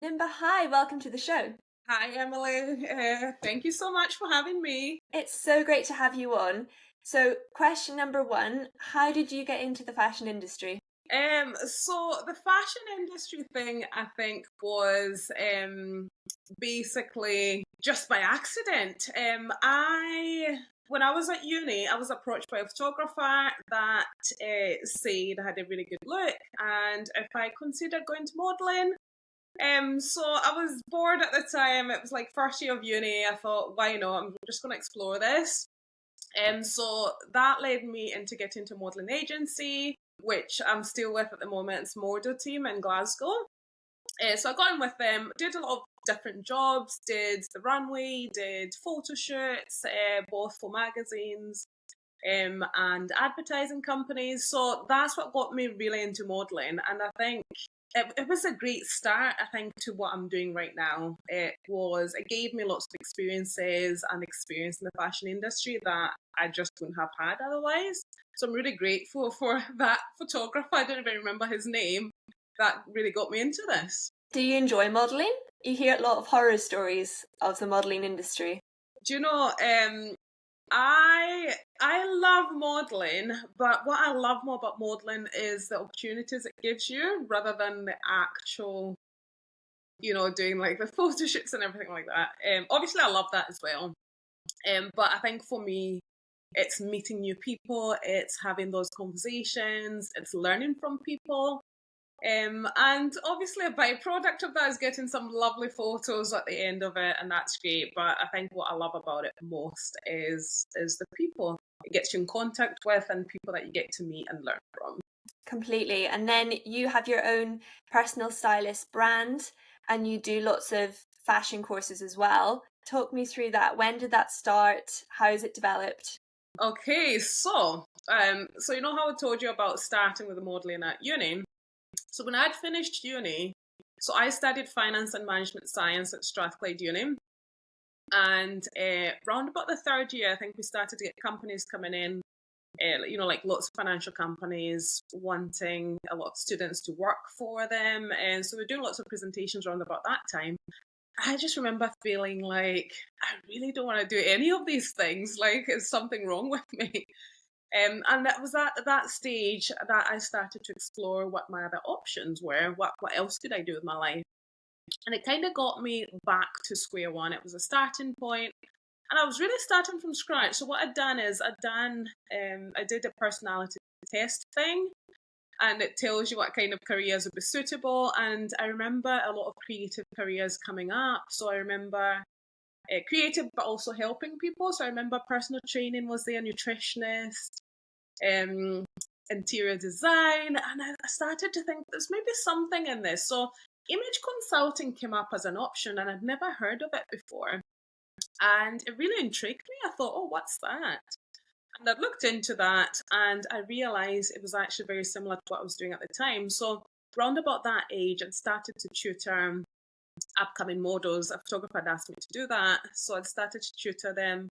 Numba, hi, welcome to the show. Hi, Emily. Thank you so much for having me. It's so great to have you on. So, question number one, how did you get into the fashion industry? So the fashion industry thing, I think, was basically just by accident. When I was at uni, I was approached by a photographer that said I had a really good look, and if I considered going to modelling. So I was bored at the time. It was like first year of uni. I thought, why not? I'm just going to explore this. So that led me into getting into a modelling agency, which I'm still with at the moment. It's Model Team in Glasgow. So I got in with them, did a lot of different jobs, did the runway, did photo shoots, both for magazines and advertising companies. So that's what got me really into modelling. And I think it was a great start, I think, to what I'm doing right now. It gave me lots of experiences and experience in the fashion industry that I just wouldn't have had otherwise. So I'm really grateful for that photographer. I don't even remember his name. That really got me into this. Do you enjoy modelling? You hear a lot of horror stories of the modelling industry. Do you know, I love modelling, but what I love more about modelling is the opportunities it gives you rather than the actual, doing like the photo shoots and everything like that. Obviously, I love that as well. But I think for me, it's meeting new people, it's having those conversations, it's learning from people. And obviously a byproduct of that is getting some lovely photos at the end of it, and that's great. But I think what I love about it most is the people it gets you in contact with and people that you get to meet and learn from. Completely. And then you have your own personal stylist brand and you do lots of fashion courses as well. Talk me through that. When did that start? How has it developed? Okay, so you know how I told you about starting with the modelling at uni? So when I'd finished uni, so I studied finance and management science at Strathclyde Uni. And round about the third year, I think we started to get companies coming in, like lots of financial companies wanting a lot of students to work for them. And so we're doing lots of presentations around about that time. I just remember feeling like I really don't want to do any of these things. Like, is something wrong with me? And that was at that stage that I started to explore what my other options were. What else could I do with my life? And it kind of got me back to square one. It was a starting point, and I was really starting from scratch. So what I'd done is I did a personality test thing, and it tells you what kind of careers would be suitable. And I remember a lot of creative careers coming up. So I remember creative, but also helping people. So I remember personal training was there, nutritionist, interior design, and I started to think there's maybe something in this. So image consulting came up as an option, and I'd never heard of it before. And it really intrigued me. I thought, oh, what's that? And I looked into that, and I realised it was actually very similar to what I was doing at the time. So round about that age, I'd started to tutor upcoming models. A photographer had asked me to do that, so I'd started to tutor them.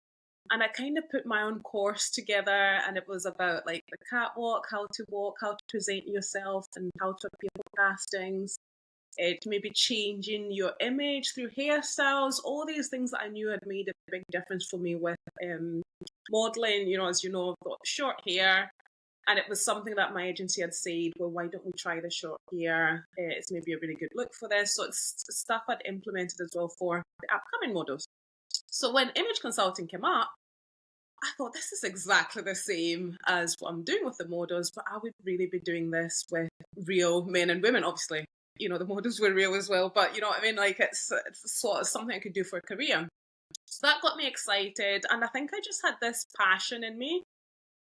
And I kind of put my own course together, and it was about like the catwalk, how to walk, how to present yourself, and how to appear for castings. It maybe changing your image through hairstyles, all these things that I knew had made a big difference for me with modelling. As you know, I've got short hair, and it was something that my agency had said, well, why don't we try the short hair? It's maybe a really good look for this. So it's stuff I'd implemented as well for the upcoming models. So when image consulting came up, I thought this is exactly the same as what I'm doing with the models, but I would really be doing this with real men and women. Obviously, the models were real as well, but you know what I mean? Like it's sort of something I could do for a career. So that got me excited, and I think I just had this passion in me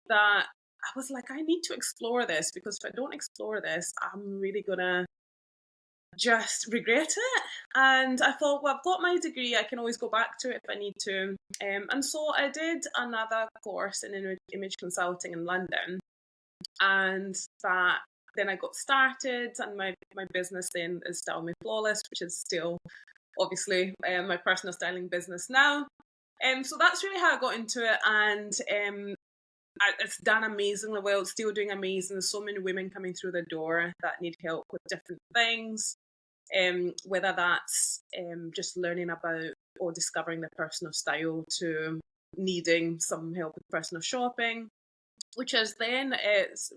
that I was like, I need to explore this, because if I don't explore this, I'm really gonna just regret it. And I thought, well, I've got my degree, I can always go back to it if I need to. And so I did another course in image consulting in London, and that then I got started, and my business then is Style Me Flawless, which is still obviously my personal styling business now. So that's really how I got into it, and it's done amazingly well. It's still doing amazing. There's so many women coming through the door that need help with different things. whether that's just learning about or discovering their personal style to needing some help with personal shopping, which has then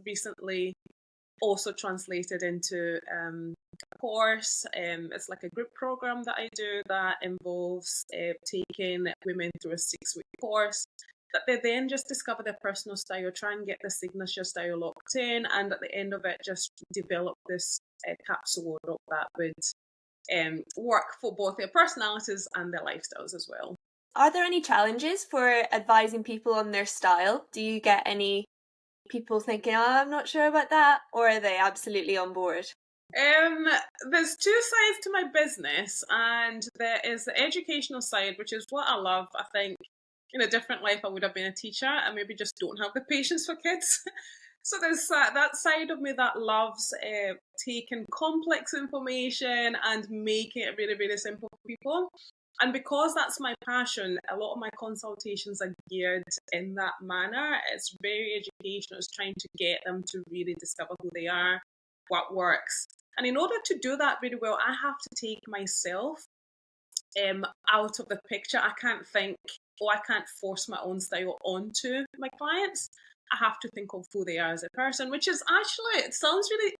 recently also translated into a course. It's like a group program that I do that involves taking women through a 6-week course that they then just discover their personal style, try and get the signature style locked in, and at the end of it just develop this capsule wardrobe that would work for both their personalities and their lifestyles as well. Are there any challenges for advising people on their style? Do you get any people thinking, oh, I'm not sure about that, or are they absolutely on board? There's two sides to my business, and there is the educational side, which is what I love. I think in a different life I would have been a teacher and maybe just don't have the patience for kids. So there's that side of me that loves taking complex information and making it really, really simple for people. And because that's my passion, a lot of my consultations are geared in that manner. It's very educational. It's trying to get them to really discover who they are, what works. And in order to do that really well, I have to take myself out of the picture. I can't think, I can't force my own style onto my clients. I have to think of who they are as a person, which is actually, it sounds really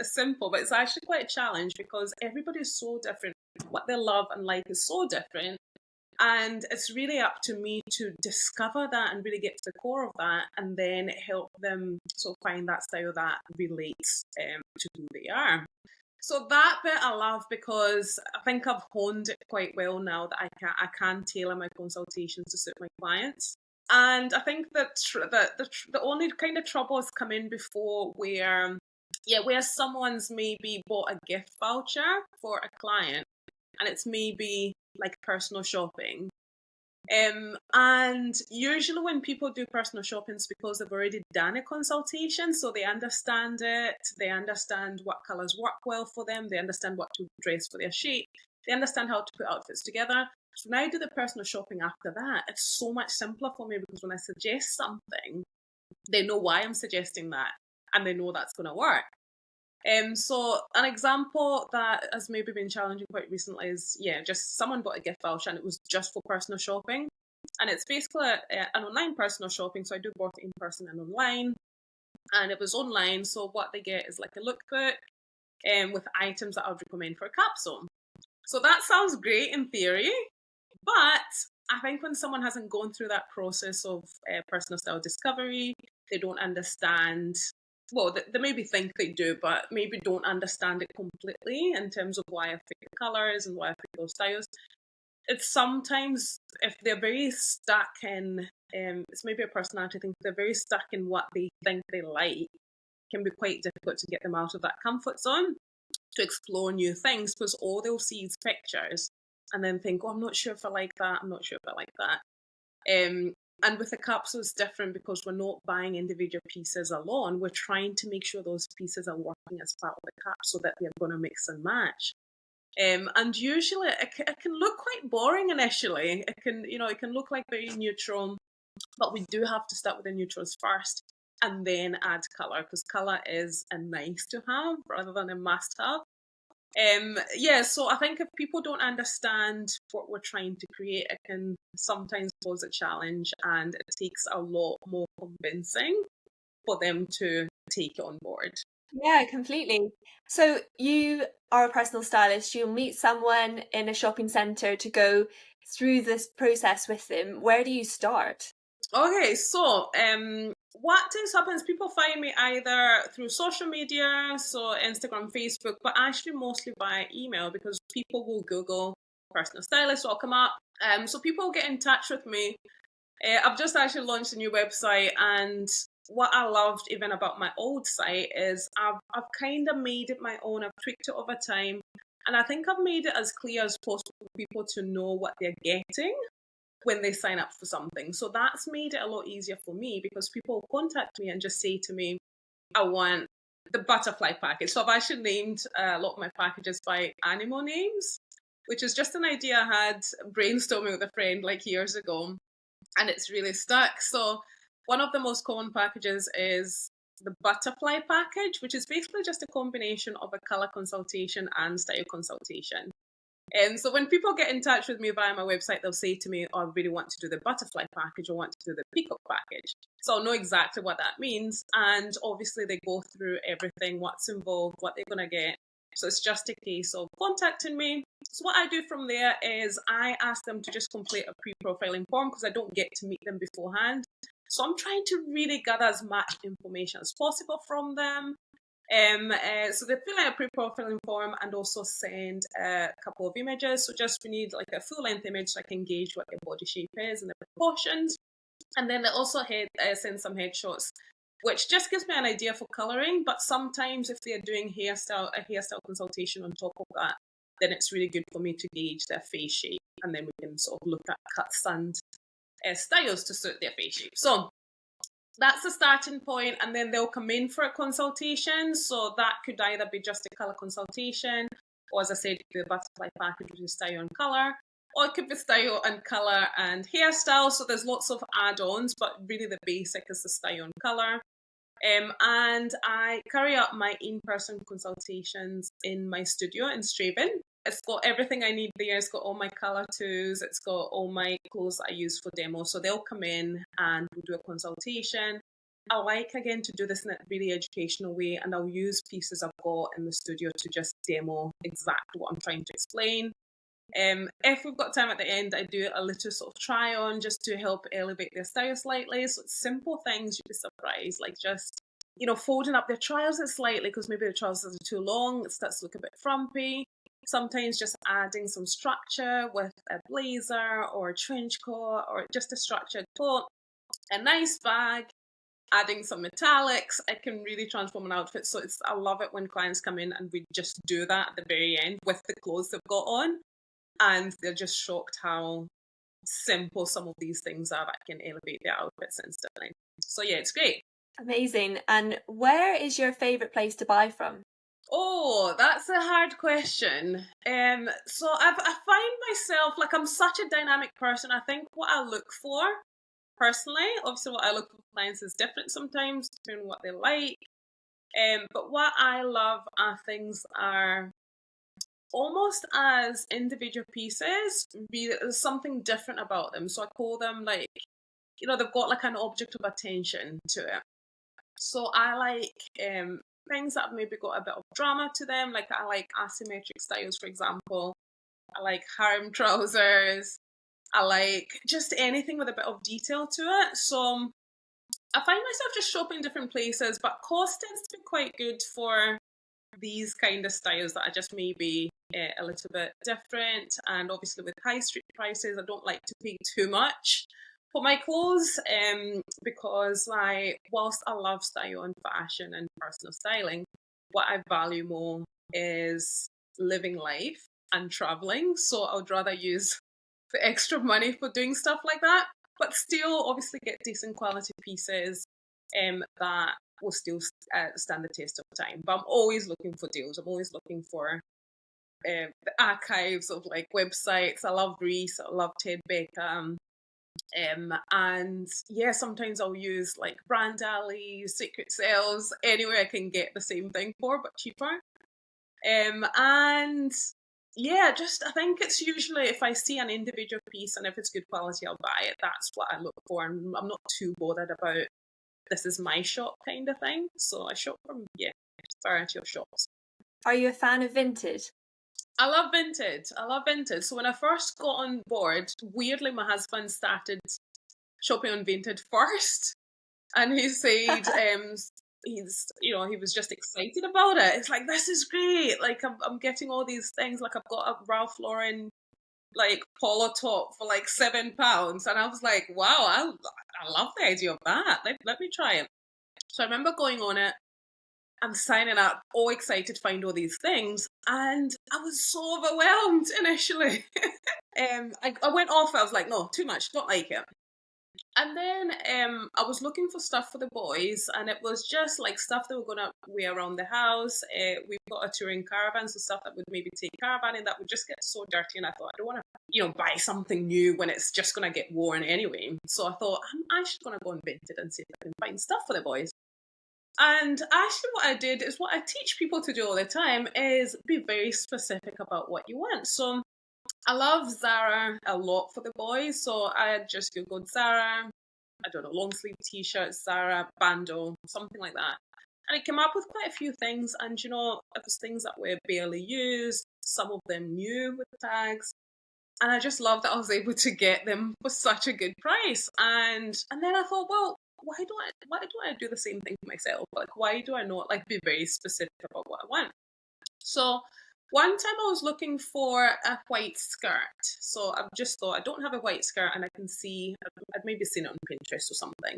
simple, but it's actually quite a challenge because everybody is so different. What they love and like is so different. And it's really up to me to discover that and really get to the core of that and then help them sort of find that style that relates to who they are. So that bit I love because I think I've honed it quite well now that I can tailor my consultations to suit my clients. And I think that the only kind of trouble has come in before where someone's maybe bought a gift voucher for a client and it's maybe like personal shopping. And usually when people do personal shopping, it's because they've already done a consultation, so they understand it, they understand what colours work well for them, they understand what to dress for their shape, they understand how to put outfits together. So when I do the personal shopping after that, it's so much simpler for me because when I suggest something, they know why I'm suggesting that and they know that's going to work. So an example that has maybe been challenging quite recently is, just someone bought a gift voucher and it was just for personal shopping. And it's basically an online personal shopping, so I do both in person and online. And it was online, so what they get is like a lookbook with items that I would recommend for a capsule. So that sounds great in theory, but I think when someone hasn't gone through that process of personal style discovery, they don't understand. Well, they maybe think they do, but maybe don't understand it completely in terms of why I pick the colours and why I pick those styles. It's sometimes, if they're very stuck in, it's maybe a personality thing, if they're very stuck in what they think they like, it can be quite difficult to get them out of that comfort zone to explore new things because all they'll see is pictures and then think, I'm not sure if I like that, I'm not sure if I like that. And with the capsule, it's different because we're not buying individual pieces alone. We're trying to make sure those pieces are working as part of the capsule that they're going to mix and match. And usually it can look quite boring initially. It can look like very neutral, but we do have to start with the neutrals first and then add colour because colour is a nice to have rather than a must have. So I think if people don't understand what we're trying to create, it can sometimes pose a challenge and it takes a lot more convincing for them to take it on board. Yeah, completely. So you are a personal stylist, you'll meet someone in a shopping centre to go through this process with them. Where do you start? Okay, so what tends to happen is people find me either through social media, so Instagram, Facebook, but actually mostly via email because people will Google personal stylist, so I'll come up. So people get in touch with me. I've just actually launched a new website, and what I loved even about my old site is I've kind of made it my own. I've tweaked it over time, and I think I've made it as clear as possible for people to know what they're getting when they sign up for something. So that's made it a lot easier for me because people contact me and just say to me, I want the butterfly package. So I've actually named a lot of my packages by animal names, which is just an idea I had brainstorming with a friend like years ago, and it's really stuck. So one of the most common packages is the butterfly package, which is basically just a combination of a colour consultation and style consultation. And so when people get in touch with me via my website, they'll say to me, oh, I really want to do the butterfly package, I want to do the peacock package. So I'll know exactly what that means. And obviously they go through everything, what's involved, what they're going to get. So it's just a case of contacting me. So what I do from there is I ask them to just complete a pre-profiling form because I don't get to meet them beforehand. So I'm trying to really gather as much information as possible from them. So they fill out a pre-profiling form and also send a couple of images. So just we need like a full-length image so I can gauge what their body shape is and the proportions. And then they also send some headshots, which just gives me an idea for colouring. But sometimes if they're doing a hairstyle consultation on top of that, then it's really good for me to gauge their face shape. And then we can sort of look at cuts and styles to suit their face shape. So that's the starting point, and then they'll come in for a consultation. So that could either be just a colour consultation, or as I said, the butterfly package, which is style and colour, or it could be style and colour and hairstyle. So there's lots of add-ons, but really the basic is the style and colour. And I carry out my in-person consultations in my studio in Straven. It's got everything I need there. It's got all my colour tools. It's got all my clothes that I use for demo. So they'll come in and we'll do a consultation. I like, again, to do this in a really educational way, and I'll use pieces I've got in the studio to just demo exactly what I'm trying to explain. If we've got time at the end, I do a little sort of try on just to help elevate their style slightly. So it's simple things, you'd be surprised, like just, folding up their trousers slightly because maybe the trousers are too long, it starts to look a bit frumpy. Sometimes just adding some structure with a blazer or a trench coat or just a structured coat, a nice bag, adding some metallics, it can really transform an outfit. So I love it when clients come in and we just do that at the very end with the clothes they've got on. And they're just shocked how simple some of these things are that can elevate their outfits instantly. So yeah, it's great. Amazing. And where is your favourite place to buy from? Oh, that's a hard question. So I find myself, like, I'm such a dynamic person. I think what I look for personally, obviously what I look for clients is different sometimes, depending on what they like. But what I love are things are almost as individual pieces, there's something different about them. So I call them like, they've got like an object of attention to it. So I like things that have maybe got a bit of drama to them. Like I like asymmetric styles, for example. I like harem trousers. I like just anything with a bit of detail to it. So I find myself just shopping different places, but cost tends to be quite good for these kind of styles that are just maybe a little bit different. And obviously with high street prices, I don't like to pay too much for my clothes, because whilst I love style and fashion and personal styling, what I value more is living life and traveling. So I would rather use the extra money for doing stuff like that, but still obviously get decent quality pieces that will still stand the test of time. But I'm always looking for deals. I'm always looking for the archives of like websites. I love Reese. I love Ted Beckham. And yeah, sometimes I'll use like Brand Alley, Secret Sales, anywhere I can get the same thing for, but cheaper. And yeah, I think it's usually if I see an individual piece and if it's good quality, I'll buy it. That's what I look for. And I'm not too bothered about this is my shop kind of thing. So I shop from, a variety of shops. Are you a fan of vintage? I love vintage. So when I first got on board, weirdly, my husband started shopping on vintage first. And he said, he was just excited about it. It's like, this is great. Like, I'm getting all these things. Like, I've got a Ralph Lauren, like, polo top for like £7. And I was like, wow, I love the idea of that. Let me try it. So I remember going on it and signing up, all excited to find all these things. And I was so overwhelmed initially. I went off. I was like, no, too much. Don't like it. And then I was looking for stuff for the boys, and it was just like stuff that we're going to wear around the house. We've got a touring caravan, so stuff that would maybe take caravanning that would just get so dirty. And I thought, I don't want to, buy something new when it's just going to get worn anyway. So I thought, I'm actually going to go on Vinted and see if I can find stuff for the boys. And actually what I did is what I teach people to do all the time is be very specific about what you want. So I love Zara a lot for the boys. So I just Googled Zara, I don't know, long sleeve t-shirts, Zara, bandeau, something like that. And it came up with quite a few things. And it was things that were barely used, some of them new with tags. And I just love that I was able to get them for such a good price. And then I thought, well, why do I do the same thing for myself? Like, why do I not be very specific about what I want? So one time I was looking for a white skirt. So I've just thought I don't have a white skirt, and I'd maybe seen it on Pinterest or something.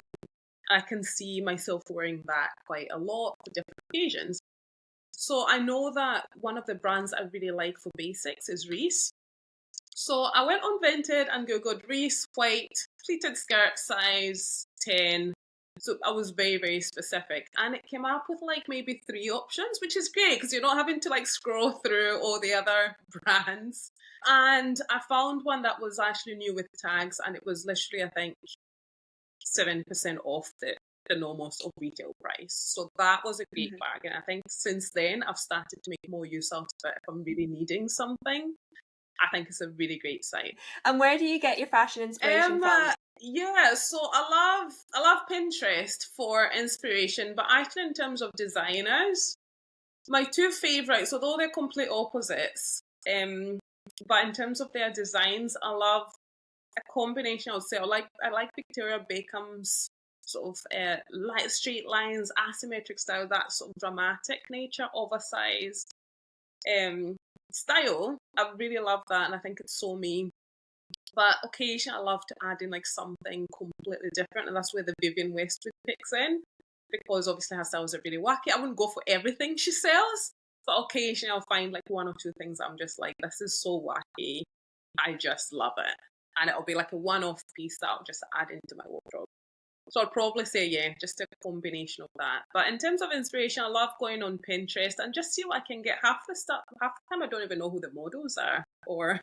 I can see myself wearing that quite a lot for different occasions. So I know that one of the brands I really like for basics is Reese. So I went on Vinted and Googled Reese white pleated skirt size 10. So I was very, very specific. And it came up with maybe 3 options, which is great because you're not having to scroll through all the other brands. And I found one that was actually new with tags, and it was literally, I think, 7% off the normal sort of retail price. So that was a great bargain. I think since then I've started to make more use out of it if I'm really needing something. I think it's a really great site. And where do you get your fashion inspiration from? Yeah, so I love Pinterest for inspiration, but actually in terms of designers, my 2 favourites, although they're complete opposites, but in terms of their designs, I love a combination. I would say I like Victoria Beckham's sort of light straight lines, asymmetric style, that sort of dramatic nature, oversized style. I really love that, and I think it's so me. But occasionally I love to add in something completely different, and that's where the Vivienne Westwood kicks in, because obviously her styles are really wacky. I wouldn't go for everything she sells, but occasionally I'll find 1 or 2 things that I'm just this is so wacky, I just love it. And it'll be a one-off piece that I'll just add into my wardrobe. So I'd probably say, yeah, just a combination of that. But in terms of inspiration, I love going on Pinterest and just see what I can get. Half the time I don't even know who the models are, or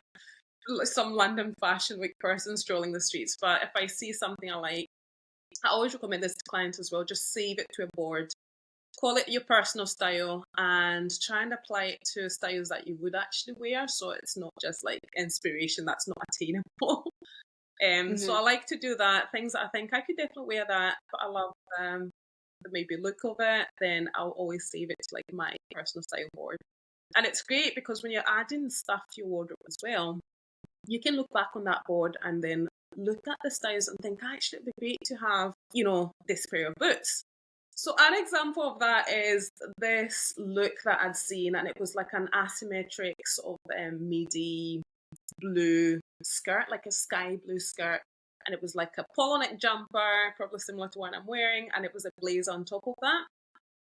some London Fashion Week person strolling the streets. But if I see something I like, I always recommend this to clients as well. Just save it to a board, call it your personal style, and try and apply it to styles that you would actually wear. So it's not just inspiration that's not attainable. So I like to do that. Things that I think I could definitely wear that, but I love the maybe look of it. Then I'll always save it to my personal style board. And it's great because when you're adding stuff to your wardrobe as well, you can look back on that board and then look at the styles and think, actually, it'd be great to have, this pair of boots. So an example of that is this look that I'd seen, and it was an asymmetric sort of midi blue skirt, a sky blue skirt, and it was a polo neck jumper, probably similar to one I'm wearing, and it was a blazer on top of that.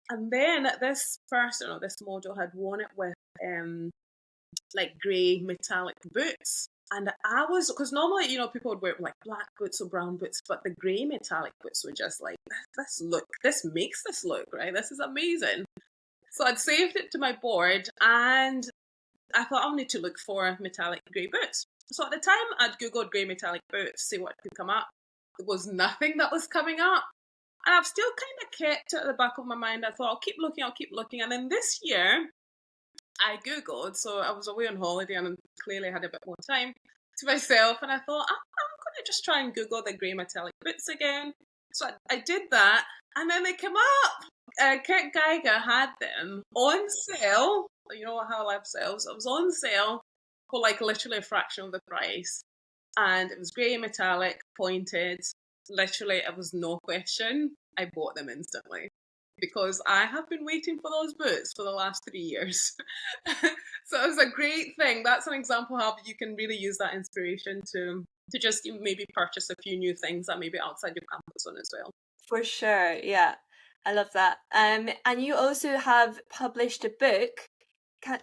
And then this person, or this model, had worn it with grey metallic boots. And I was, because normally, people would wear black boots or brown boots, but the grey metallic boots were just this makes this look, right? This is amazing. So I'd saved it to my board, and I thought I'll need to look for metallic grey boots. So at the time, I'd Googled grey metallic boots, see what could come up. There was nothing that was coming up. And I've still kind of kept it at the back of my mind. I thought, I'll keep looking. And then this year, I Googled, so I was away on holiday and clearly had a bit more time to myself. And I thought, I'm going to just try and Google the grey metallic boots again. So I did that, and then they came up. Kurt Geiger had them on sale. You know how I love sales. It was on sale for literally a fraction of the price. And it was grey metallic, pointed. Literally, it was no question. I bought them instantly because I have been waiting for those boots for the last 3 years. So it was a great thing. That's an example of how you can really use that inspiration to just maybe purchase a few new things that may be outside your comfort zone as well. For sure, yeah. I love that. And you also have published a book.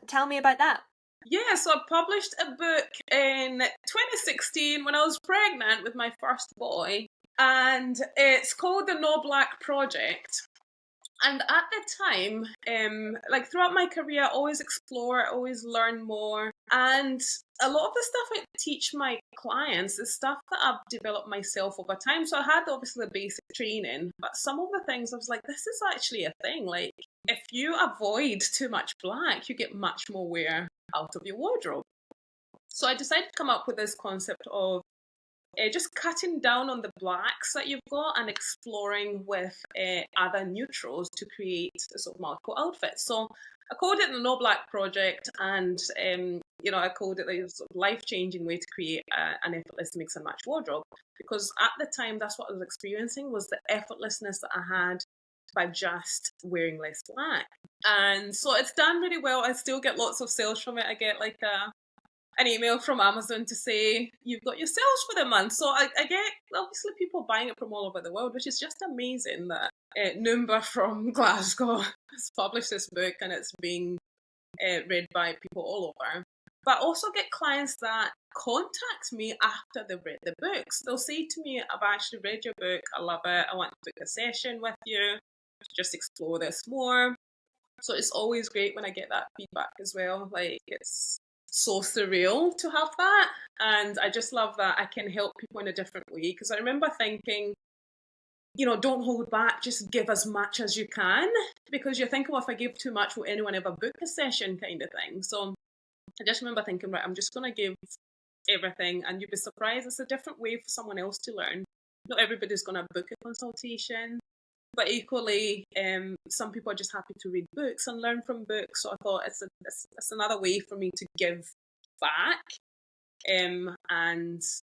Tell me about that. Yeah, so I published a book in 2016 when I was pregnant with my first boy, and it's called The No Black Project. And at the time, like throughout my career, I always explore, always learn more. And a lot of the stuff I teach my clients is stuff that I've developed myself over time. So I had obviously the basic training, but some of the things I was like, this is actually a thing. Like, if you avoid too much black, you get much more wear out of your wardrobe. So I decided to come up with this concept of just cutting down on the blacks that you've got and exploring with other neutrals to create sort of multiple outfits. So I called it the No Black Project, and I called it a sort of life-changing way to create an effortless mix and match wardrobe, because at the time that's what I was experiencing, was the effortlessness that I had by just wearing less black. And so it's done really well. I still get lots of sales from it. I get like an email from Amazon to say you've got your sales for the month. So I get obviously people buying it from all over the world, which is just amazing that Numba from Glasgow has published this book and it's being read by people all over. But I also get clients that contact me after they've read the books. They'll say to me, I've actually read your book, I love it, I want to book a session with you to just explore this more. So it's always great when I get that feedback as well. Like, it's so surreal to have that, and I just love that I can help people in a different way, because I remember thinking, don't hold back, just give as much as you can, because you're thinking, well, if I give too much, will anyone ever book a session, kind of thing. So I just remember thinking, right, I'm just going to give everything, and you'd be surprised, it's a different way for someone else to learn. Not everybody's going to book a consultation, but equally, some people are just happy to read books and learn from books. So I thought it's another way for me to give back. And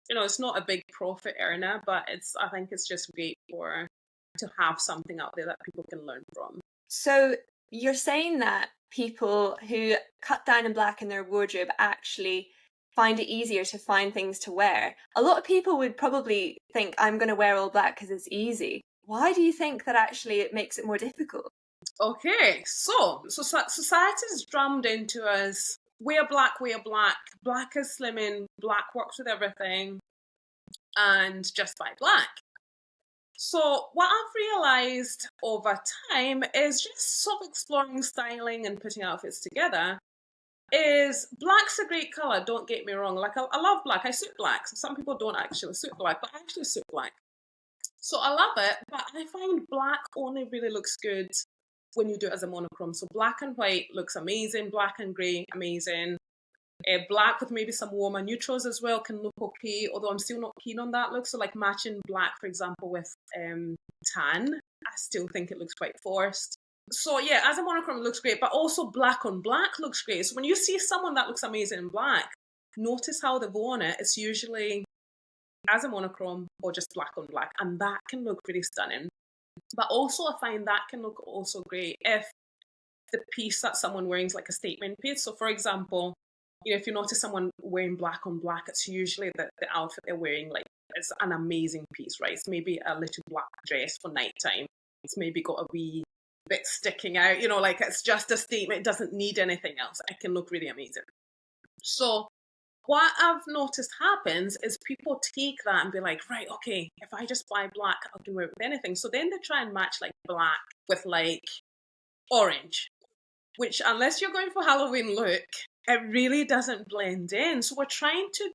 it's not a big profit earner, but I think it's just great to have something out there that people can learn from. So you're saying that people who cut down on black in their wardrobe actually find it easier to find things to wear. A lot of people would probably think, I'm going to wear all black because it's easy. Why do you think that actually it makes it more difficult? Okay, so society's drummed into us, wear black, black is slimming, black works with everything, and just buy black. So what I've realised over time is just sort of exploring styling and putting outfits together. Is black's a great colour, don't get me wrong. Like, I love black, I suit black. Some people don't actually suit black, but I actually suit black. So I love it, but I find black only really looks good when you do it as a monochrome. So black and white looks amazing, black and grey, amazing. Black with maybe some warmer neutrals as well can look okay, although I'm still not keen on that look. So like matching black, for example, with tan, I still think it looks quite forced. So yeah, as a monochrome it looks great, but also black on black looks great. So when you see someone that looks amazing in black, notice how they've worn it. It's usually as a monochrome or just black on black, and that can look really stunning. But also I find that can look also great if the piece that someone wearing is like a statement piece. So for example, if you notice someone wearing black on black, it's usually the outfit they're wearing, like, it's an amazing piece, right? It's maybe a little black dress for nighttime. It's maybe got a wee bit sticking out, like it's just a statement. It doesn't need anything else. It can look really amazing. So what I've noticed happens is people take that and be like, right, okay, if I just buy black, I can wear it with anything. So then they try and match like black with like orange, which, unless you're going for Halloween look, it really doesn't blend in. So we're trying to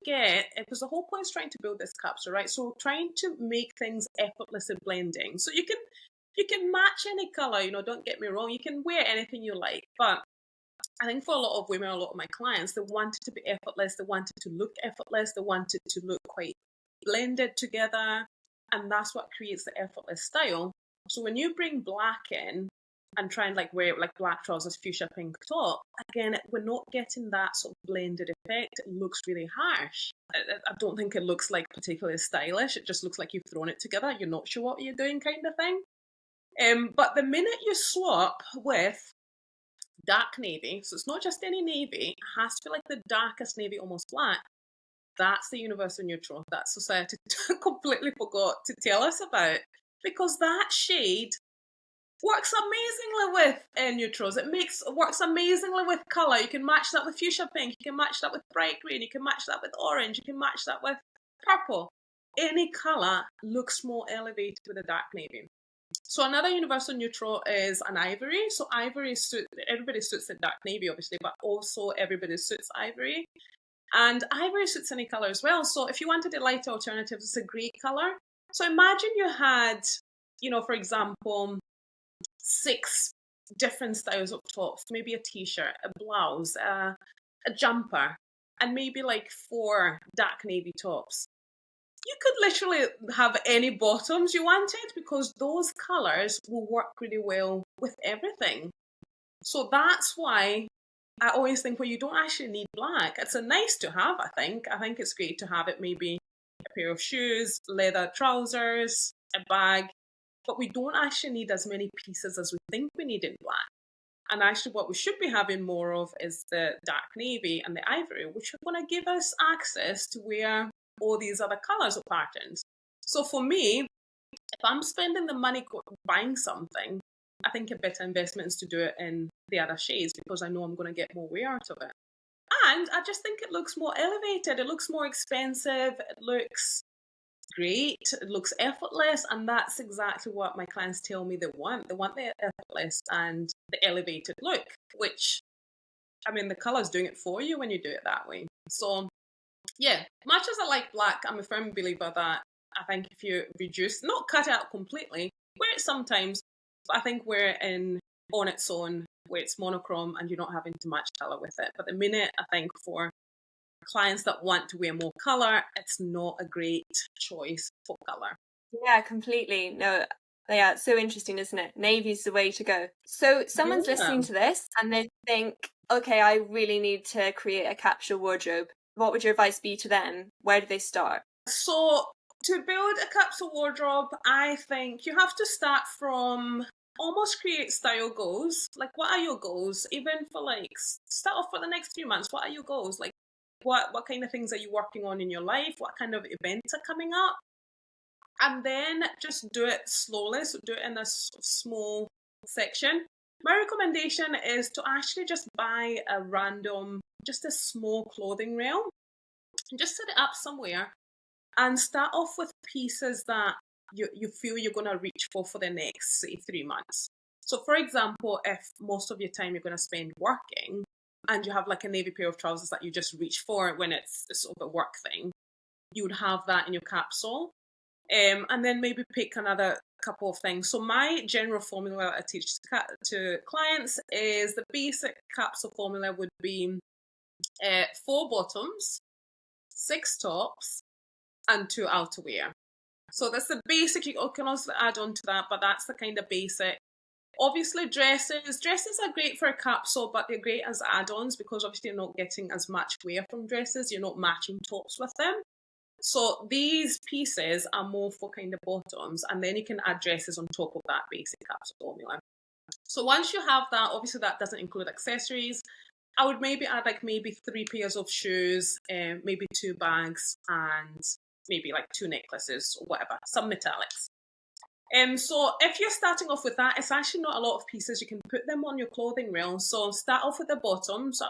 because the whole point is trying to build this capsule, right? So we're trying to make things effortlessly blending. So you can match any color, don't get me wrong, you can wear anything you like, but I think for a lot of women, a lot of my clients, they wanted to be effortless, they wanted to look effortless, they wanted to look quite blended together, and that's what creates the effortless style. So when you bring black in and try and like wear it like black trousers, fuchsia pink top, again, we're not getting that sort of blended effect. It looks really harsh. I don't think it looks like particularly stylish. It just looks like you've thrown it together. You're not sure what you're doing, kind of thing. But the minute you swap with dark navy, so it's not just any navy, it has to be like the darkest navy, almost black, that's the universal neutral that society completely forgot to tell us about, because that shade works amazingly with neutrals. It works amazingly with colour. You can match that with fuchsia pink, you can match that with bright green, you can match that with orange, you can match that with purple. Any colour looks more elevated with a dark navy. So another universal neutral is an ivory. So ivory suits, everybody suits the dark navy, obviously, but also everybody suits ivory. And ivory suits any color as well. So if you wanted a lighter alternative, it's a great color. So imagine you had, for example, 6 different styles of tops, maybe a t-shirt, a blouse, a jumper, and maybe like 4 dark navy tops. You could literally have any bottoms you wanted because those colors will work really well with everything. So that's why I always think, well, you don't actually need black. It's a nice to have, I think. I think it's great to have it, maybe a pair of shoes, leather trousers, a bag, but we don't actually need as many pieces as we think we need in black. And actually what we should be having more of is the dark navy and the ivory, which are going to give us access to wear all these other colors or patterns. So for me, if I'm spending the money buying something, I think a better investment is to do it in the other shades because I know I'm going to get more wear out of it. And I just think it looks more elevated. It looks more expensive. It looks great. It looks effortless. And that's exactly what my clients tell me they want. They want the effortless and the elevated look, which, I mean, the color's doing it for you when you do it that way. So yeah, much as I like black, I'm a firm believer that I think if you reduce, not cut it out completely, wear it sometimes, but I think wear it in on its own, where it's monochrome and you're not having to match colour with it. But the minute, I think for clients that want to wear more colour, it's not a great choice for colour. Yeah, completely. No, yeah, it's so interesting, isn't it? Navy's the way to go. So someone's listening to this and they think, okay, I really need to create a capsule wardrobe. What would your advice be to them? Where do they start? So to build a capsule wardrobe, I think you have to start from almost create style goals. Like, what are your goals? Even for like, start off for the next few months. What are your goals? Like, what kind of things are you working on in your life? What kind of events are coming up? And then just do it slowly. So do it in a small section. My recommendation is to actually just buy a random, just a small clothing rail. Just set it up somewhere and start off with pieces that you feel you're going to reach for the next, say, 3 months. So for example, if most of your time you're going to spend working and you have like a navy pair of trousers that you just reach for when it's sort of a work thing, you would have that in your capsule. And then maybe pick another couple of things. So my general formula I teach to clients is the basic capsule formula would be 4 bottoms, 6 tops, and 2 outerwear. So that's the basic. You can also add on to that, but that's the kind of basic. Obviously, dresses are great for a capsule, but they're great as add-ons because obviously you're not getting as much wear from dresses. You're not matching tops with them. So these pieces are more for kind of bottoms, and then you can add dresses on top of that basic capsule formula. So once you have that, obviously that doesn't include accessories. I would maybe add like maybe 3 pairs of shoes, maybe 2 bags, and maybe like 2 necklaces or whatever, some metallics. So if you're starting off with that, it's actually not a lot of pieces. You can put them on your clothing rail. So start off with the bottoms.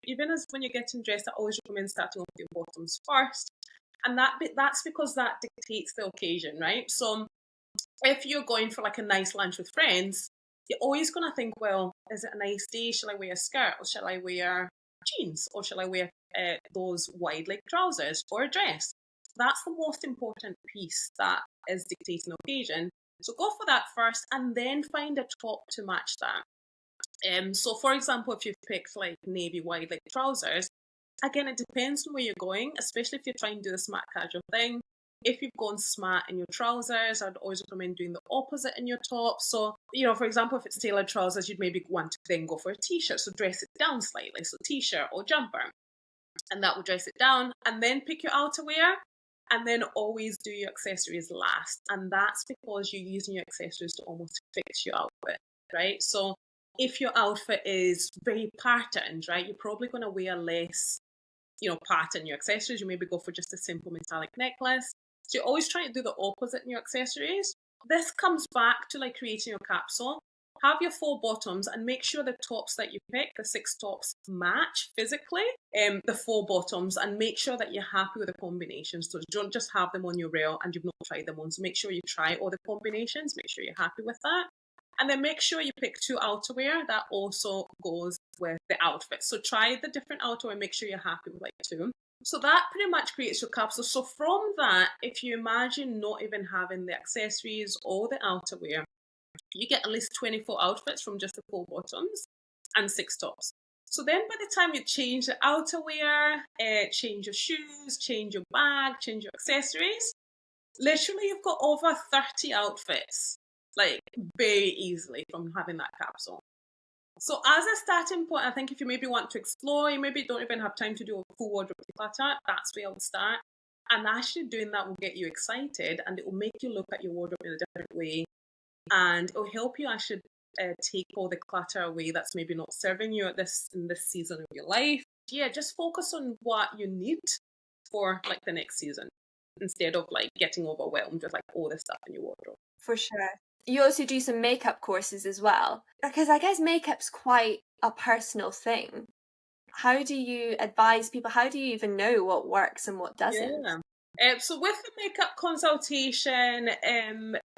Even as when you're getting dressed, I always recommend starting off with your bottoms first. And that's because that dictates the occasion, right? So if you're going for like a nice lunch with friends, you're always going to think, well, is it a nice day? Shall I wear a skirt or shall I wear jeans or shall I wear those wide leg trousers or a dress? That's the most important piece that is dictating occasion. So go for that first and then find a top to match that. So for example, if you've picked like navy wide leg trousers, again, it depends on where you're going, especially if you're trying to do the smart casual thing. If you've gone smart in your trousers, I'd always recommend doing the opposite in your top. So, for example, if it's tailored trousers, you'd maybe want to then go for a t-shirt. So dress it down slightly. So t-shirt or jumper. And that will dress it down. And then pick your outerwear. And then always do your accessories last. And that's because you're using your accessories to almost fix your outfit, right? So if your outfit is very patterned, right, you're probably going to wear less pattern your accessories. You maybe go for just a simple metallic necklace. So you're always trying to do the opposite in your accessories. This comes back to like creating your capsule. have your 4 bottoms and make sure the tops that you pick, the 6 tops, match physically the 4 bottoms, and make sure that you're happy with the combinations. So don't just have them on your rail and you've not tried them on. So make sure you try all the combinations, make sure you're happy with that. And then make sure you pick 2 outerwear that also goes with the outfit. So try the different outerwear, make sure you're happy with like 2. So that pretty much creates your capsule. So from that, if you imagine not even having the accessories or the outerwear, you get at least 24 outfits from just the 4 bottoms and 6 tops. So then by the time you change the outerwear, change your shoes, change your bag, change your accessories, literally you've got over 30 outfits, like very easily from having that capsule. So as a starting point, I think if you maybe want to explore, you maybe don't even have time to do a full wardrobe declutter, that's where I would start. And actually doing that will get you excited and it will make you look at your wardrobe in a different way. And it will help you actually take all the clutter away that's maybe not serving you in this season of your life. Yeah, just focus on what you need for like the next season instead of like getting overwhelmed with like all the stuff in your wardrobe. For sure. You also do some makeup courses as well, because I guess makeup's quite a personal thing. How do you advise people? How do you even know what works and what doesn't? Yeah. So with the makeup consultation,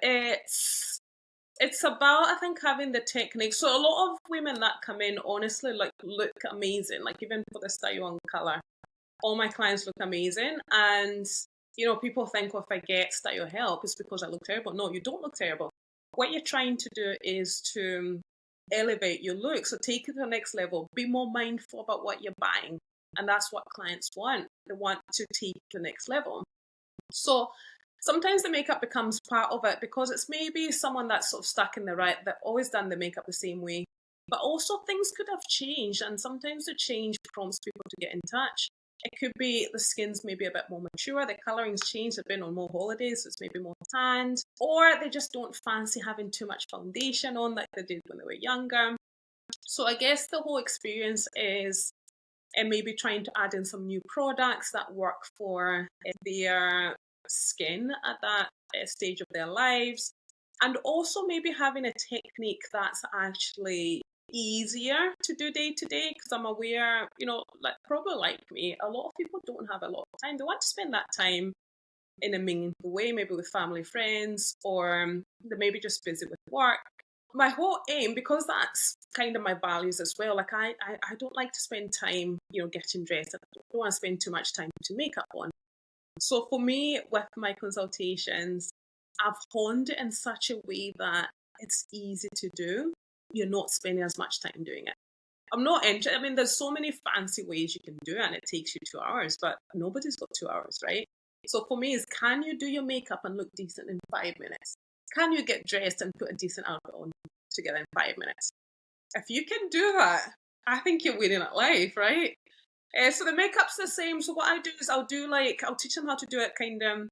it's about, I think, having the technique. So a lot of women that come in, honestly, like look amazing. Like even for the style and color, all my clients look amazing. And, you know, people think, well, if I get style help, it's because I look terrible. No, you don't look terrible. What you're trying to do is to elevate your look. So take it to the next level. Be more mindful about what you're buying. And that's what clients want. They want to take the next level. So sometimes the makeup becomes part of it because it's maybe someone that's sort of stuck in the right, they've always done the makeup the same way. But also things could have changed, and sometimes the change prompts people to get in touch. It could be the skin's maybe a bit more mature, the coloring's changed, they've been on more holidays, so it's maybe more tanned, or they just don't fancy having too much foundation on like they did when they were younger. So I guess the whole experience is maybe trying to add in some new products that work for their skin at that stage of their lives, and also maybe having a technique that's actually easier to do day to day, because I'm aware, you know, like probably like me, a lot of people don't have a lot of time. They want to spend that time in a meaningful way, maybe with family, friends, or they're maybe just busy with work. My whole aim, because that's kind of my values as well, like I don't like to spend time, you know, getting dressed. I don't want to spend too much time to makeup on. So for me, with my consultations, I've honed it in such a way that it's easy to do. You're not spending as much time doing it. I'm not interested. I mean, there's so many fancy ways you can do it and it takes you 2 hours, but nobody's got 2 hours, right? So for me, is can you do your makeup and look decent in 5 minutes? Can you get dressed and put a decent outfit on together in 5 minutes? If you can do that, I think you're winning at life, right? So the makeup's the same. So what I do is I'll teach them how to do it kind of,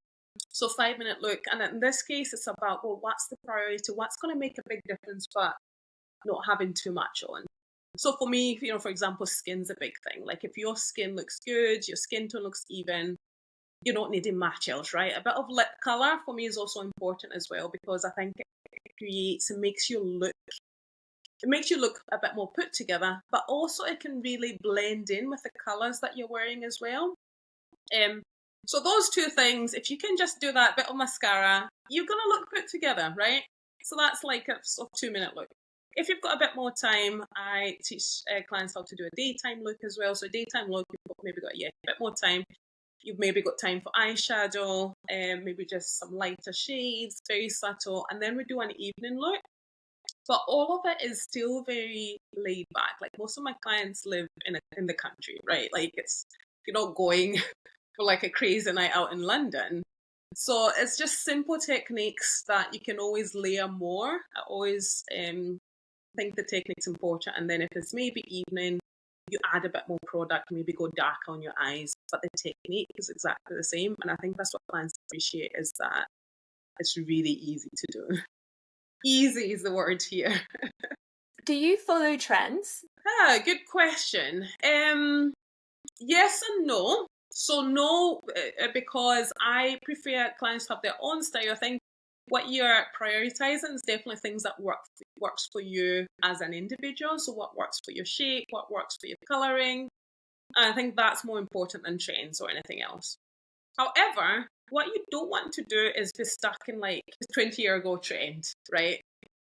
so 5-minute look. And in this case, it's about, well, what's the priority? What's going to make a big difference, but not having too much on? So for me, you know, for example, skin's a big thing. Like if your skin looks good, your skin tone looks even, you're not needing much else, right? A bit of lip color for me is also important as well, because I think it makes you look a bit more put together, but also it can really blend in with the colors that you're wearing as well. So those 2 things, if you can just do that bit of mascara, you're gonna look put together, right? So that's like a sort of 2-minute look. If you've got a bit more time, I teach clients how to do a daytime look as well. So a daytime look, you've got a bit more time. You've maybe got time for eyeshadow, maybe just some lighter shades, very subtle, and then we do an evening look. But all of it is still very laid back. Like most of my clients live in the country, right? Like you're not going for like a crazy night out in London. So it's just simple techniques that you can always layer more. I always think the technique's important. And then if it's maybe evening, you add a bit more product, maybe go dark on your eyes, but the technique is exactly the same. And I think that's what clients appreciate, is that it's really easy to do. Easy is the word here. Do you follow trends? Good question. Yes and no. So no, because I prefer clients to have their own style. I think what you're prioritizing is definitely things that work works for you as an individual. So what works for your shape, what works for your colouring. And I think that's more important than trends or anything else. However, what you don't want to do is be stuck in like a 20-year-ago trend, right?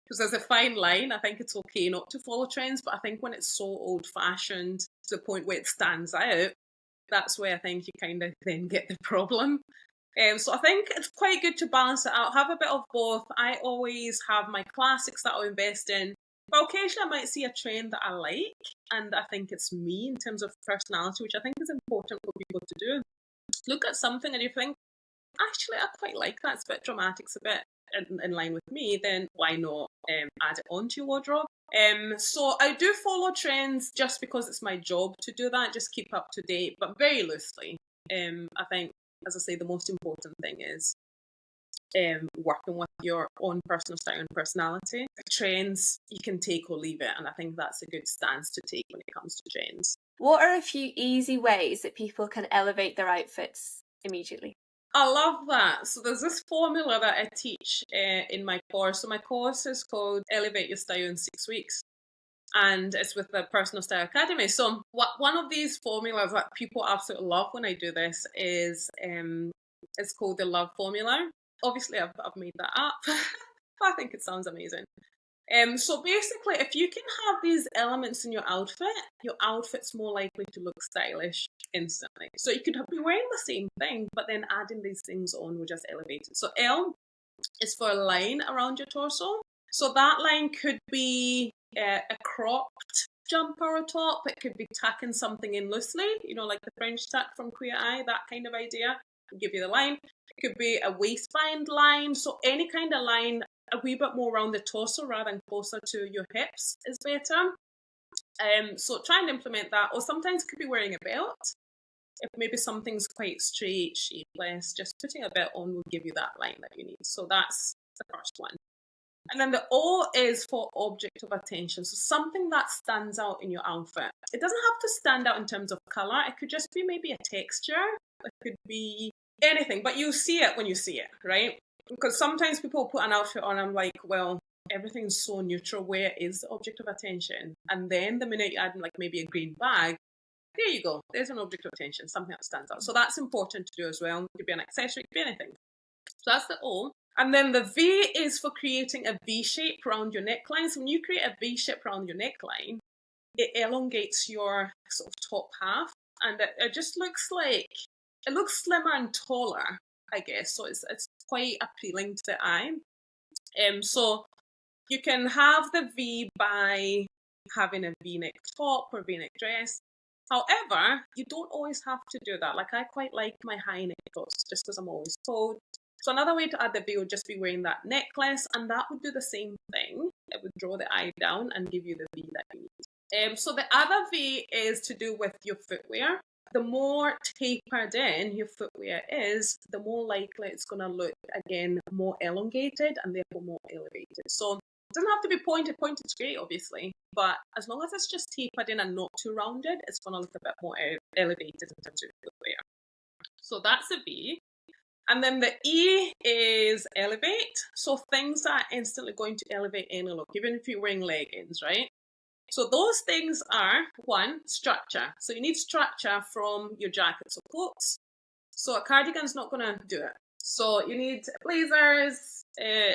Because there's a fine line. I think it's okay not to follow trends, but I think when it's so old-fashioned to the point where it stands out, that's where I think you kind of then get the problem. So I think it's quite good to balance it out, have a bit of both. I always have my classics that I'll invest in, but occasionally I might see a trend that I like, and I think it's me in terms of personality, which I think is important for people to do. Look at something and you think, actually, I quite like that. It's a bit dramatic, it's a bit in line with me, then why not add it onto your wardrobe? So I do follow trends just because it's my job to do that, just keep up to date, but very loosely. I think, as I say, the most important thing is working with your own personal style and personality. Trends, you can take or leave it, and I think that's a good stance to take when it comes to trends. What are a few easy ways that people can elevate their outfits immediately? I love that. So there's this formula that I teach in my course. So my course is called Elevate Your Style in 6 Weeks. And it's with the Personal Style Academy. So one of these formulas that people absolutely love when I do this is it's called the love formula. Obviously, I've made that up. I think it sounds amazing. So basically, if you can have these elements in your outfit's more likely to look stylish instantly. So you could be wearing the same thing, but then adding these things on will just elevate it. So L is for a line around your torso. So that line could be a cropped jumper or top. It could be tucking something in loosely, like the French tuck from Queer Eye, that kind of idea. I'll give you the line. It could be a waistband line. So any kind of line a wee bit more around the torso rather than closer to your hips is better. So try and implement that. Or sometimes it could be wearing a belt. If maybe something's quite straight, shapeless, just putting a belt on will give you that line that you need. So that's the first one. And then the O is for object of attention. So something that stands out in your outfit. It doesn't have to stand out in terms of colour. It could just be maybe a texture. It could be anything, but you see it when you see it, right? Because sometimes people put an outfit on, I'm like, well, everything's so neutral. Where is the object of attention? And then the minute you add like maybe a green bag, there you go. There's an object of attention, something that stands out. So that's important to do as well. It could be an accessory, it could be anything. So that's the O. And then the V is for creating a V shape around your neckline. So when you create a V shape around your neckline, it elongates your sort of top half. And it just looks like, it looks slimmer and taller, I guess. So it's quite appealing to the eye. So you can have the V by having a V-neck top or V-neck dress. However, you don't always have to do that. Like I quite like my high neck tops just because I'm always told. So another way to add the V would just be wearing that necklace, and that would do the same thing. It would draw the eye down and give you the V that you need. So the other V is to do with your footwear. The more tapered in your footwear is, the more likely it's going to look, again, more elongated and therefore more elevated. So it doesn't have to be pointed. Pointed's great, obviously, but as long as it's just tapered in and not too rounded, it's going to look a bit more elevated in terms of footwear. So that's a V. And then the E is elevate. So things that are instantly going to elevate any look, even if you're wearing leggings, right? So those things are, one, structure. So you need structure from your jackets or coats. So a cardigan's not going to do it. So you need blazers,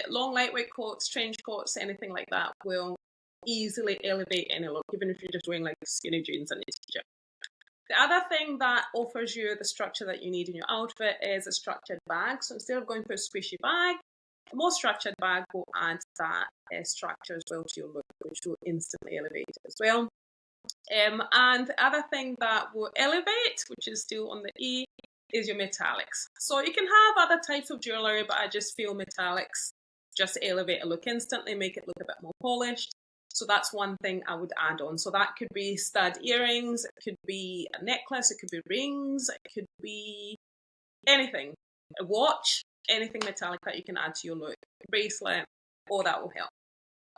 long lightweight coats, trench coats, anything like that will easily elevate any look, even if you're just wearing like skinny jeans and a t-shirt. The other thing that offers you the structure that you need in your outfit is a structured bag. So instead of going for a squishy bag, a more structured bag will add that structure as well to your look, which will instantly elevate it as well. And the other thing that will elevate, which is still on the E, is your metallics. So you can have other types of jewellery, but I just feel metallics just elevate a look instantly, make it look a bit more polished. So that's one thing I would add on. So that could be stud earrings, it could be a necklace, it could be rings, it could be anything. A watch, anything metallic that you can add to your look. A bracelet, all that will help.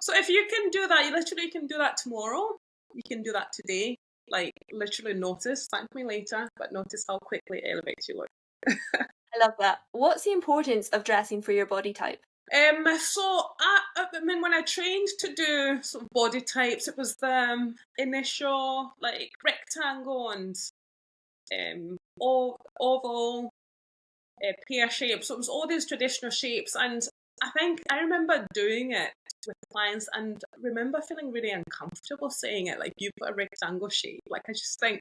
So if you can do that, you literally can do that tomorrow. You can do that today. Like literally notice, thank me later, but notice how quickly it elevates your look. I love that. What's the importance of dressing for your body type? I mean, when I trained to do sort of body types, it was the initial like rectangle and oval, pear shape. So it was all these traditional shapes, and I think I remember doing it with clients, and remember feeling really uncomfortable saying it. Like, you've got a rectangle shape. Like, I just think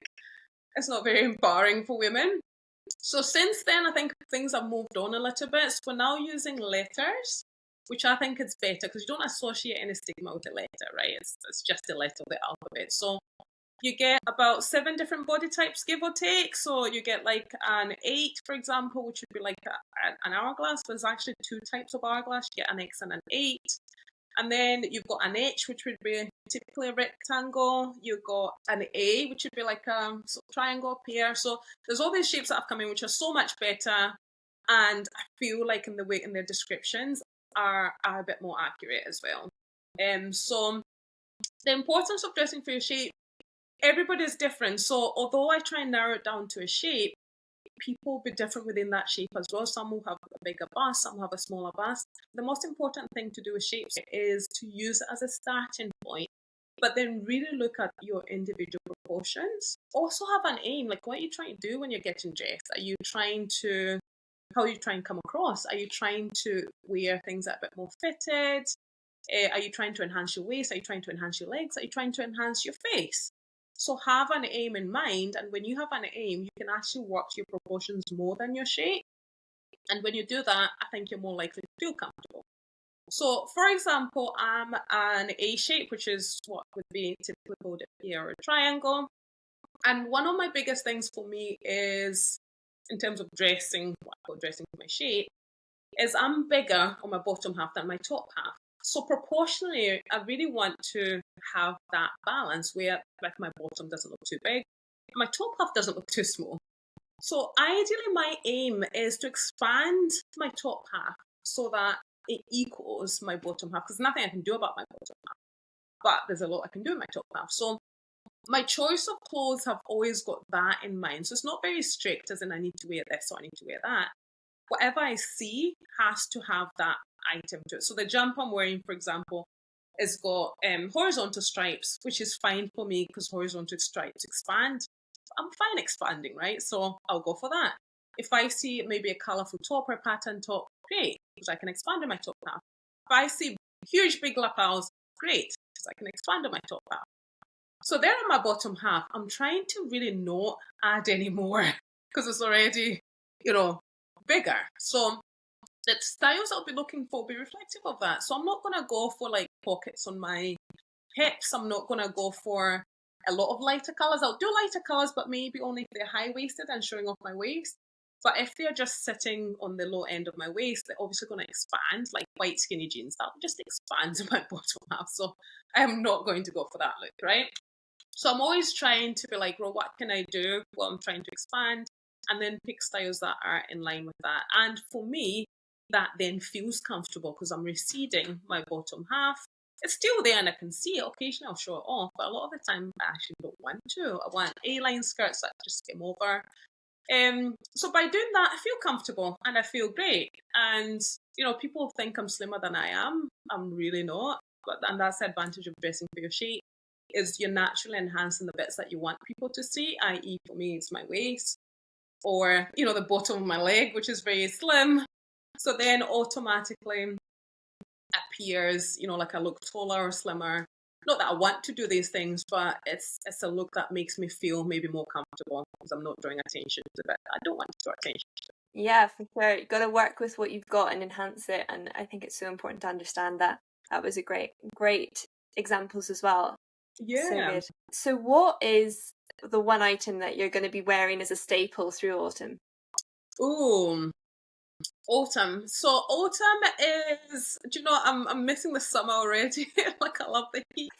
it's not very empowering for women. So since then, I think things have moved on a little bit. So we're now using letters, which I think is better because you don't associate any stigma with the letter, right? It's just the letter of the alphabet. So you get about 7 different body types, give or take. So you get like an 8, for example, which would be like an hourglass. There's actually 2 types of hourglass. You get an X and an 8. And then you've got an H, which would be typically a rectangle. You've got an A, which would be like a sort of triangle, pear. So there's all these shapes that have come in, which are so much better. And I feel like in their descriptions are a bit more accurate as well. So the importance of dressing for your shape, everybody's different. So although I try and narrow it down to a shape, people will be different within that shape as well. Some will have a bigger bust, some will have a smaller bust. The most important thing to do with shapes is to use it as a starting point, but then really look at your individual proportions. Also have an aim, like what are you trying to do when you're getting dressed? How are you trying to come across? Are you trying to wear things that are a bit more fitted? Are you trying to enhance your waist? Are you trying to enhance your legs? Are you trying to enhance your face? So have an aim in mind, and when you have an aim, you can actually work your proportions more than your shape. And when you do that, I think you're more likely to feel comfortable. So, for example, I'm an A shape, which is what would be typically called a pear or a triangle. And one of my biggest things for me is, in terms of dressing, what I call dressing for my shape, is I'm bigger on my bottom half than my top half. So proportionally, I really want to have that balance where like my bottom doesn't look too big, my top half doesn't look too small. So ideally, my aim is to expand my top half so that it equals my bottom half, because there's nothing I can do about my bottom half, but there's a lot I can do in my top half. So my choice of clothes have always got that in mind. So it's not very strict, as in I need to wear this or I need to wear that. Whatever I see has to have that item to it. So the jumper I'm wearing, for example, has got horizontal stripes, which is fine for me because horizontal stripes expand. I'm fine expanding, right? So I'll go for that. If I see maybe a colourful top or a pattern top, great, because I can expand on my top half. If I see huge big lapels, great, because I can expand on my top half. So there on my bottom half, I'm trying to really not add any more because it's already, bigger. So the styles I'll be looking for will be reflective of that. So I'm not going to go for like pockets on my hips. I'm not going to go for a lot of lighter colours. I'll do lighter colours, but maybe only if they're high-waisted and showing off my waist. But if they're just sitting on the low end of my waist, they're obviously going to expand, like white skinny jeans. That will just expand my bottom half. So I am not going to go for that look, right? So I'm always trying to be like, well, what can I do? Well, I'm trying to expand and then pick styles that are in line with that. And for me, that then feels comfortable because I'm receding my bottom half. It's still there and I can see it. Occasionally I'll show it off, but a lot of the time I actually don't want to. I want A-line skirts that just skim over. So by doing that, I feel comfortable and I feel great. And, people think I'm slimmer than I am. I'm really not. And that's the advantage of dressing for your shape, is you're naturally enhancing the bits that you want people to see, i.e. for me, it's my waist or, the bottom of my leg, which is very slim. So then automatically appears, like I look taller or slimmer. Not that I want to do these things, but it's a look that makes me feel maybe more comfortable because I'm not drawing attention to it. I don't want to draw attention to it. Yeah, for sure. You've got to work with what you've got and enhance it. And I think it's so important to understand that. That was a great examples as well. Yeah. So good. So what is the one item that you're going to be wearing as a staple through autumn? Ooh, autumn. So autumn is, I'm missing the summer already. Like, I love the heat.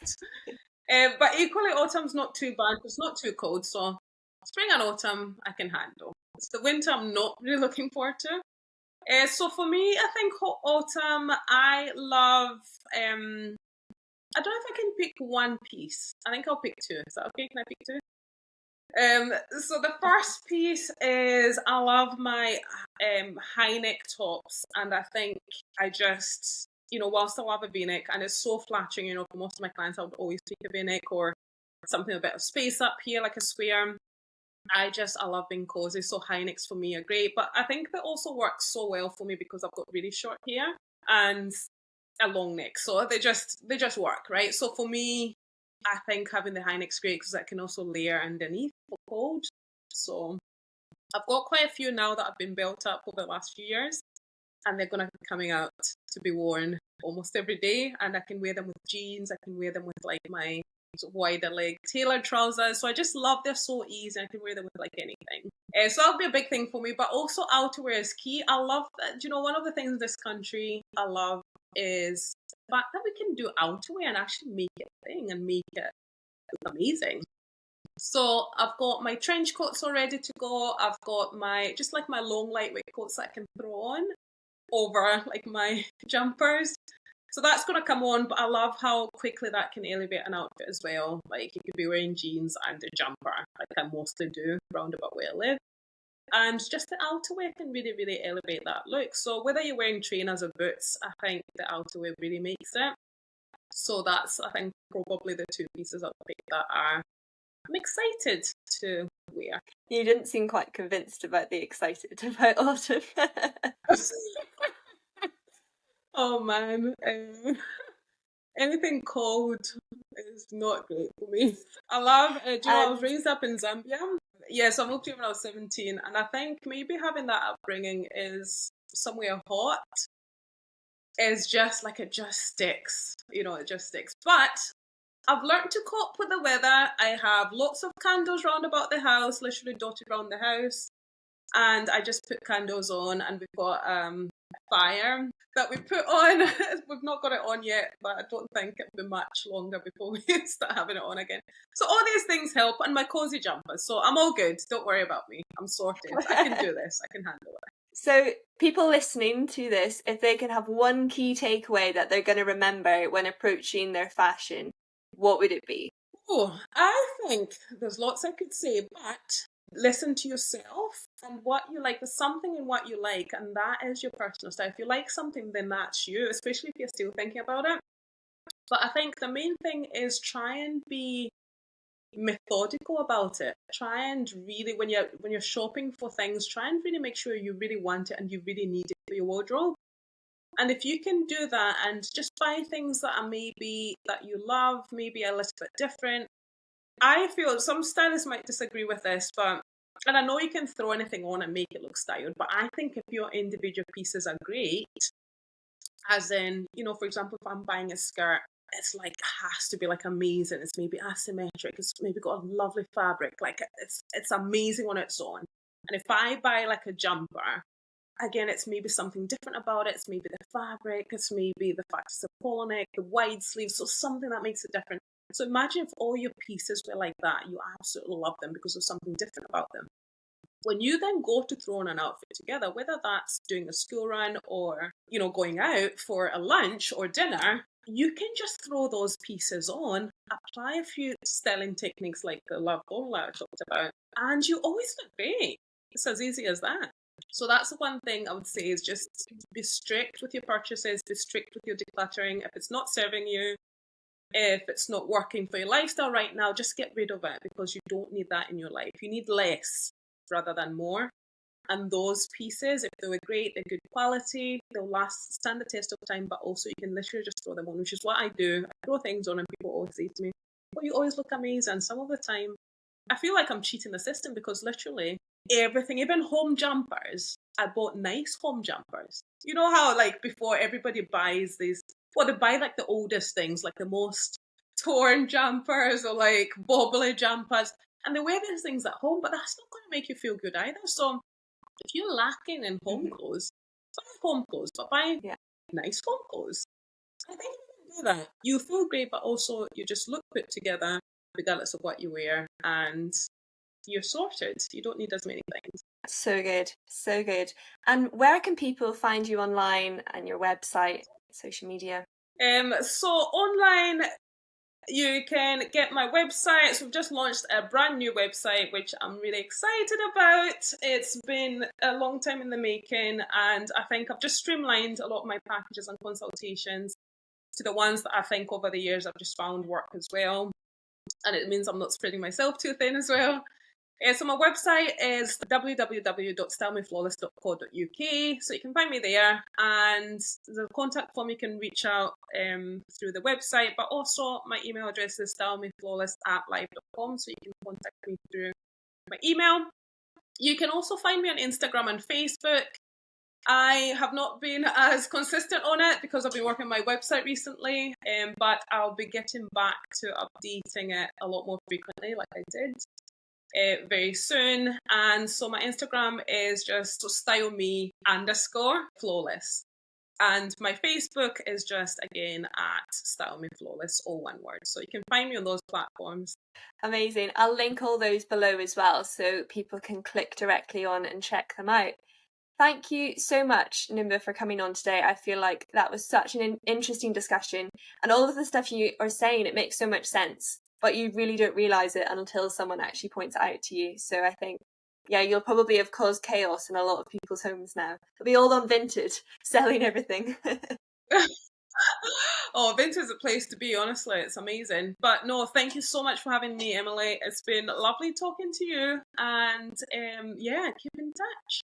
But equally, autumn's not too bad. It's not too cold. So spring and autumn, I can handle. It's the winter I'm not really looking forward to. So for me, I think autumn, I love, I don't know if I can pick one piece. I think I'll pick 2. Is that okay? Can I pick 2? So the first piece is I love my high neck tops, and I think I just, whilst I love a V-neck and it's so flattering, for most of my clients I would always pick a V-neck or something with a bit of space up here like a square. I love being cozy, so high necks for me are great, but I think that also works so well for me because I've got really short hair and a long neck, so they just work, right? So for me, I think having the high neck's great because I can also layer underneath for cold. So I've got quite a few now that have been built up over the last few years, and they're going to be coming out to be worn almost every day, and I can wear them with jeans, I can wear them with like my sort of wider leg tailored trousers. So I just love, they're so easy, I can wear them with like anything. So that'll be a big thing for me, but also outerwear is key. I love that, one of the things in this country I love is the fact that we can do outerwear and actually make it a thing and make it look amazing. So I've got my trench coats all ready to go. I've got my long lightweight coats that I can throw on over like my jumpers. So that's going to come on, but I love how quickly that can elevate an outfit as well. Like you could be wearing jeans and a jumper, like I mostly do round about where I live. And just the outerwear can really, really elevate that look. So whether you're wearing trainers or boots, I think the outerwear really makes it. So that's, I think, probably the two pieces I'll pick that I'm excited to wear. You didn't seem quite convinced about the excited about autumn. Oh man, anything cold is not great for me. I love, I was raised up in Zambia. Yeah, so I moved here when I was 17, and I think maybe having that upbringing is somewhere hot is just like it just sticks, it just sticks. But I've learned to cope with the weather. I have lots of candles round about the house, literally dotted around the house. And I just put candles on, and we've got a fire that we put on. We've not got it on yet, but I don't think it'll be much longer before we start having it on again. So all these things help, and my cozy jumpers. So I'm all good. Don't worry about me. I'm sorted. I can do this. I can handle it. So people listening to this, if they can have one key takeaway that they're going to remember when approaching their fashion, what would it be? Oh, I think there's lots I could say, but listen to yourself and what you like. There's something in what you like, and that is your personal style. If you like something, then that's you, especially if you're still thinking about it. But I think the main thing is try and be methodical about it. Try and really, when you're shopping for things, try and really make sure you really want it and you really need it for your wardrobe. And if you can do that and just buy things that are maybe that you love, maybe a little bit different. I feel some stylists might disagree with this, and I know you can throw anything on and make it look styled, but I think if your individual pieces are great, as in, for example, if I'm buying a skirt, it's like, it has to be like amazing. It's maybe asymmetric. It's maybe got a lovely fabric. Like it's amazing on its own. And if I buy like a jumper, again, it's maybe something different about it. It's maybe the fabric. It's maybe the fact it's a polo neck, the wide sleeves. So something that makes it different. So imagine if all your pieces were like that. You absolutely love them because of something different about them. When you then go to throw on an outfit together, whether that's doing a school run or, going out for a lunch or dinner, you can just throw those pieces on, apply a few styling techniques like the love formula I talked about, and you always look great. It's as easy as that. So that's the one thing I would say is just be strict with your purchases, be strict with your decluttering. If it's not serving you, if it's not working for your lifestyle right now, just get rid of it because you don't need that in your life. You need less rather than more. And those pieces, if they were great, they're good quality, they'll stand the test of time, but also you can literally just throw them on, which is what I do. I throw things on and people always say to me, well, you always look amazing. Some of the time, I feel like I'm cheating the system because literally everything, even home jumpers, I bought nice home jumpers. You know how like before everybody buys these, they buy like the oldest things, like the most torn jumpers or like bobbly jumpers, and they wear these things at home, but that's not going to make you feel good either. So if you're lacking in home clothes, buy home clothes, but buy nice home clothes. I think if you can do that, you feel great, but also you just look put together regardless of what you wear, and you're sorted. You don't need as many things. So good, so good. And where can people find you online and your website, social media? So online, You can get my website. So we've just launched a brand new website, which I'm really excited about. It's been a long time in the making, and I think I've just streamlined a lot of my packages and consultations to the ones that I think over the years I've just found work as well. And it means I'm not spreading myself too thin as well. So my website is www.stylymeflawless.co.uk. So you can find me there, and the contact form you can reach out through the website, but also my email address is stylymeflawless@live.com, so you can contact me through my email. You can also find me on Instagram and Facebook. I have not been as consistent on it because I've been working on my website recently, but I'll be getting back to updating it a lot more frequently, like I did very soon. And so my Instagram is just styleme_flawless. And my Facebook is just, again, at stylymeflawless, all one word. So you can find me on those platforms. Amazing. I'll link all those below as well so people can click directly on and check them out. Thank you so much, Numba, for coming on today. I feel like that was such an interesting discussion, and all of the stuff you are saying, it makes so much sense, but you really don't realise it until someone actually points it out to you. So I think, yeah, you'll probably have caused chaos in a lot of people's homes now. They'll be all on Vinted, selling everything. Oh, Vinted is a place to be, honestly. It's amazing. But no, thank you so much for having me, Emily. It's been lovely talking to you. And yeah, keep in touch.